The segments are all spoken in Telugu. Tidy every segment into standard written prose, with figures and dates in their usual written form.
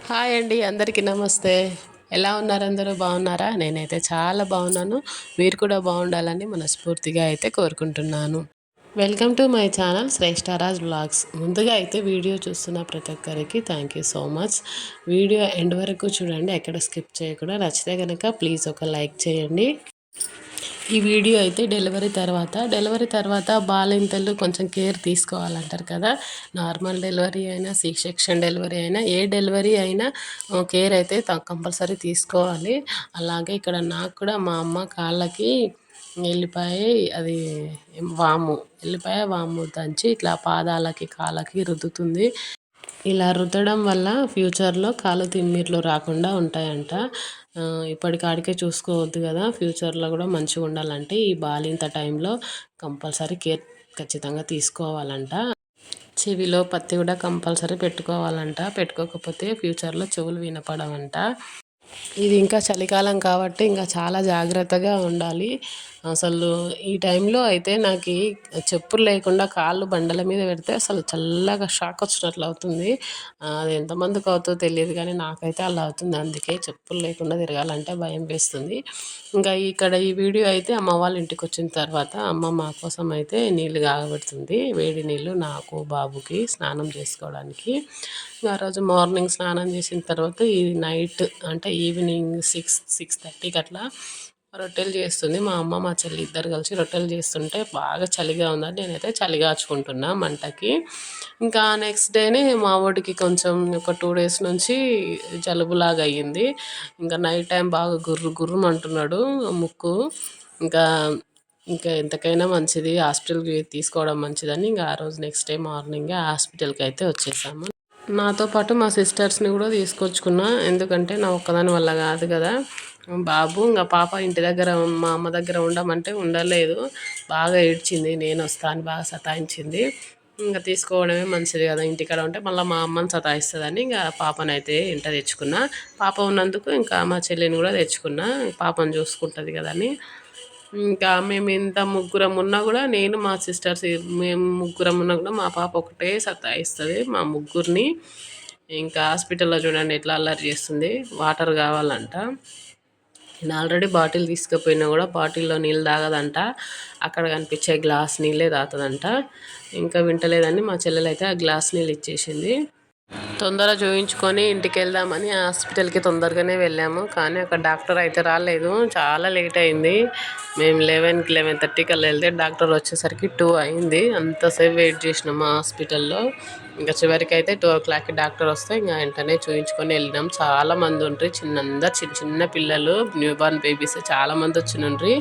హాయ్ అండి, అందరికీ నమస్తే. ఎలా ఉన్నారు? అందరూ బాగున్నారా? నేనైతే చాలా బాగున్నాను. మీరు కూడా బాగుండాలని మనస్ఫూర్తిగా అయితే కోరుకుంటున్నాను. Welcome to my channel Shreshtaraj vlogs. ముందుగా అయితే వీడియో చూస్తున్న ప్రతి ఒక్కరికి thank you so much. Video end వరకు చూడండి, ఎక్కడ స్కిప్ చేయకుండా. నచ్చితే కనుక ప్లీజ్ ఒక లైక్ చేయండి. ఈ వీడియో అయితే డెలివరీ తర్వాత బాలింతలు కొంచెం కేర్ తీసుకోవాలంటారు కదా. నార్మల్ డెలివరీ అయినా, సి సెక్షన్ డెలివరీ అయినా, ఏ డెలివరీ అయినా కేర్ అయితే కంపల్సరీ తీసుకోవాలి. అలాగే ఇక్కడ నాకు కూడా మా అమ్మ కాళ్ళకి ఎల్లిపాయ, అది వాము, ఎల్లిపాయ వాము దంచి ఇట్లా పాదాలకి కాళ్ళకి రుద్దుతుంది. ఇలా రుద్దడం వల్ల ఫ్యూచర్లో కాలు తిమ్మిర్లు రాకుండా ఉంటాయంట. ఇప్పటికాడికే చూసుకోవద్దు కదా, ఫ్యూచర్లో కూడా మంచిగా ఉండాలంటే ఈ బాలింత టైంలో కంపల్సరీ కేర్ ఖచ్చితంగా తీసుకోవాలంట. చెవిలో పత్తి కూడా కంపల్సరీ పెట్టుకోవాలంట. పెట్టుకోకపోతే ఫ్యూచర్లో చెవులు వినపడవంట. ఇది ఇంకా చలికాలం కాబట్టి ఇంకా చాలా జాగ్రత్తగా ఉండాలి. అసలు ఈ టైంలో అయితే నాకు చెప్పులు లేకుండా కాళ్ళు బండల మీద పెడితే అసలు చల్లగా షాక్ వచ్చినట్లు అవుతుంది. అది ఎంతమందికి అవుతుందో తెలియదు కానీ నాకైతే అలా అవుతుంది. అందుకే చెప్పులు లేకుండా తిరగాలంటే భయం వేస్తుంది. ఇంకా ఇక్కడ ఈ వీడియో అయితే అమ్మ వాళ్ళ ఇంటికి వచ్చిన తర్వాత అమ్మ మా కోసం అయితే నీళ్ళు కాగబెడుతుంది. వేడి నీళ్ళు నాకు బాబుకి స్నానం చేసుకోవడానికి. ఆ రోజు మార్నింగ్ స్నానం చేసిన తర్వాత ఈ నైట్ అంటే ఈవినింగ్ 6-6:30కి అట్లా రొట్టెలు చేస్తుంది మా అమ్మ. మా చెల్లి ఇద్దరు కలిసి రొట్టెలు చేస్తుంటే బాగా చలిగా ఉందని నేనైతే చలి కాచుకుంటున్నా మంటకి. ఇంకా నెక్స్ట్ డేనే మా వాడికి కొంచెం ఒక 2 days నుంచి జలుబులాగా అయ్యింది. ఇంకా నైట్ టైం బాగా గుర్రు గుర్రం అంటున్నాడు ముక్కు. ఇంకా ఇంకా ఎంతకైనా మంచిది హాస్పిటల్కి తీసుకోవడం మంచిదని ఇంకా ఆ రోజు నెక్స్ట్ డే మార్నింగే హాస్పిటల్కి అయితే వచ్చేసాము. నాతో పాటు మా సిస్టర్స్ని కూడా తీసుకొచ్చుకున్నా, ఎందుకంటే నా ఒక్కదాని వల్ల కాదు కదా. బాబు ఇంకా పాప ఇంటి దగ్గర మా అమ్మ దగ్గర ఉండమంటే ఉండలేదు, బాగా ఏడ్చింది. నేను వస్తాను బాగా సతాయించింది. ఇంకా తీసుకోవడమే మంచిది కదా, ఇంటికాడ ఉంటే మళ్ళీ మా అమ్మని సతాయిస్తుందని ఇంకా పాపనైతే ఇంట తెచ్చుకున్నా. పాప ఉన్నందుకు ఇంకా మా చెల్లిని కూడా తెచ్చుకున్నా, పాపను చూసుకుంటుంది కదా అని. ఇంకా మేము ఇంత ముగ్గురం ఉన్నా కూడా, నేను మా సిస్టర్స్ మేము ముగ్గురం ఉన్నా కూడా మా పాప ఒకటే సతాయిస్తుంది మా ముగ్గురిని. ఇంకా హాస్పిటల్లో చూడండి ఎట్లా అల్లరి చేస్తుంది, వాటర్ కావాలంట. నేను ఆల్రెడీ బాటిల్ తీసుకుపోయినా కూడా బాటిల్లో నీళ్ళు తాగదంట, అక్కడ కనిపించే గ్లాస్ నీళ్ళే తాగుతుందంట. ఇంకా వింటలేదని మా చెల్లెలు అయితే ఆ గ్లాస్ నీళ్ళు ఇచ్చేసింది. తొందర చూయించుకొని ఇంటికి వెళ్దామని హాస్పిటల్కి తొందరగానే వెళ్ళాము, కానీ అక్కడ డాక్టర్ అయితే రాలేదు, చాలా లేట్ అయింది. మేము 11-11:30 కల్లా వెళ్తే డాక్టర్ వచ్చేసరికి 2 అయింది. అంతసేపు వెయిట్ చేసినాము హాస్పిటల్లో. ఇంకా చివరికి అయితే 2 o'clockకి డాక్టర్ వస్తే ఇంకా వెంటనే చూయించుకొని వెళ్ళినాం. చాలామంది ఉండ్రి, అందరు చిన్న చిన్న పిల్లలు, న్యూ బార్న్ బేబీస్ చాలామంది వచ్చినుండ్రి.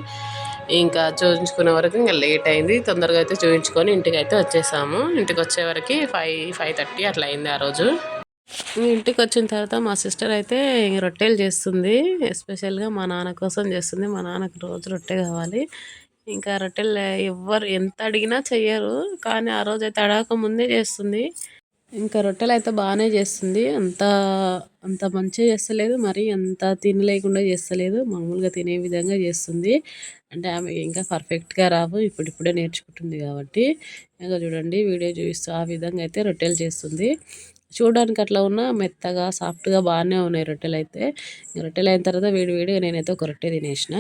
ఇంకా చూయించుకునే వరకు ఇంకా లేట్ అయింది. తొందరగా అయితే చూయించుకొని ఇంటికి అయితే వచ్చేసాము. ఇంటికి వచ్చేవరకు 5-5:30 అట్లా అయింది ఆ రోజు. ఇంటికి వచ్చిన తర్వాత మా సిస్టర్ అయితే రొట్టెలు చేస్తుంది. ఎస్పెషల్గా మా నాన్న కోసం చేస్తుంది. మా నాన్నకు రోజు రొట్టె కావాలి. ఇంకా రొట్టెలు ఎవ్వరు ఎంత అడిగినా చెయ్యరు, కానీ ఆ రోజు అయితే అడగక ముందే చేస్తుంది. ఇంకా రొట్టెలు అయితే బాగానే చేస్తుంది. అంత అంత మంచిగా చేస్తలేదు, మరి అంత తినలేకుండా చేస్తలేదు, మామూలుగా తినే విధంగా చేస్తుంది. అంటే ఆమె ఇంకా పర్ఫెక్ట్గా రావు, ఇప్పుడిప్పుడే నేర్చుకుంటుంది కాబట్టి. ఇంకా చూడండి వీడియో చూపిస్తూ ఆ విధంగా అయితే రొట్టెలు చేస్తుంది. చూడడానికి అట్లా ఉన్న మెత్తగా సాఫ్ట్గా బాగానే ఉన్నాయి రొట్టెలు అయితే. రొట్టెలు అయిన తర్వాత వేడివేడిగా నేనైతే ఒక రొట్టె తినేసిన.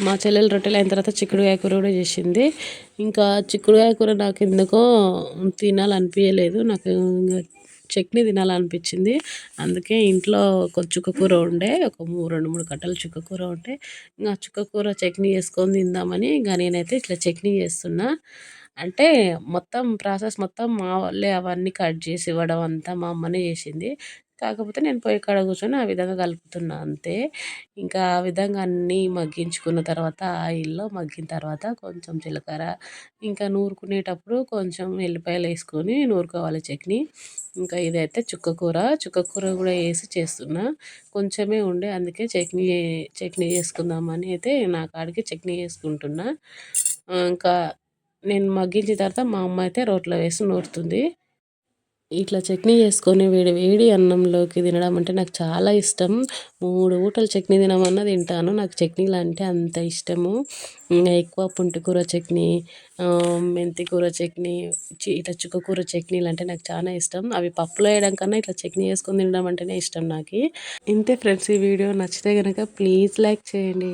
మా చెల్లెలు రొట్టెలు అయిన తర్వాత చిక్కుడుకాయ కూర కూడా చేసింది. ఇంకా చిక్కుడుకాయ కూర నాకు ఎందుకో తినాలనిపించలేదు, నాకు చట్నీ తినాలనిపించింది. అందుకే ఇంట్లో ఒక చుక్క కూర ఉండే, ఒక 2-3 కట్టలు చుక్క కూర ఉంటే ఇంకా చుక్క కూర చట్నీ చేసుకొని తిందామని ఇంకా నేనైతే ఇట్లా చట్నీ చేస్తున్నా. అంటే మొత్తం ప్రాసెస్ మొత్తం మా వాళ్ళే అవన్నీ కట్ చేసి ఇవ్వడం అంతా మా అమ్మనే చేసింది. కాకపోతే నేను పొయ్యి కాడ కూర్చొని ఆ విధంగా కలుపుతున్నా అంతే. ఇంకా ఆ విధంగా అన్నీ మగ్గించుకున్న తర్వాత ఆయిల్లో మగ్గిన తర్వాత కొంచెం జీలకర్ర, ఇంకా నూరుకునేటప్పుడు కొంచెం ఎల్లిపాయలు వేసుకొని నూరుకోవాలి చట్నీ. ఇంకా ఇదైతే చుక్క కూర కూడా వేసి చేస్తున్నా. కొంచెమే ఉండే అందుకే చట్నీ చేసుకుందామని అయితే నా కాడికి చట్నీ చేసుకుంటున్నా. ఇంకా నేను మగ్గించిన తర్వాత మా అమ్మ అయితే రోట్లో వేసి నూరుతుంది. ఇట్లా చట్నీ చేసుకొని వేడి వేడి అన్నంలోకి తినడం అంటే నాకు చాలా ఇష్టం. 3 పూటలు చట్నీ తినమన్నా తింటాను. నాకు చట్నీలు అంటే అంత ఇష్టము. ఇంగ ఎక్కువ పుంటికూర చట్నీ, మెంతి కూర చట్నీ, ఇట్లా చుక్కకూర చట్నీలంటే నాకు చాలా ఇష్టం. అవి పప్పులో వేయడం కన్నా ఇట్లా చట్నీ చేసుకొని తినడం అంటేనే ఇష్టం నాకి. ఇంతే ఫ్రెండ్స్, ఈ వీడియో నచ్చితే గనక ప్లీజ్ లైక్ చేయండి.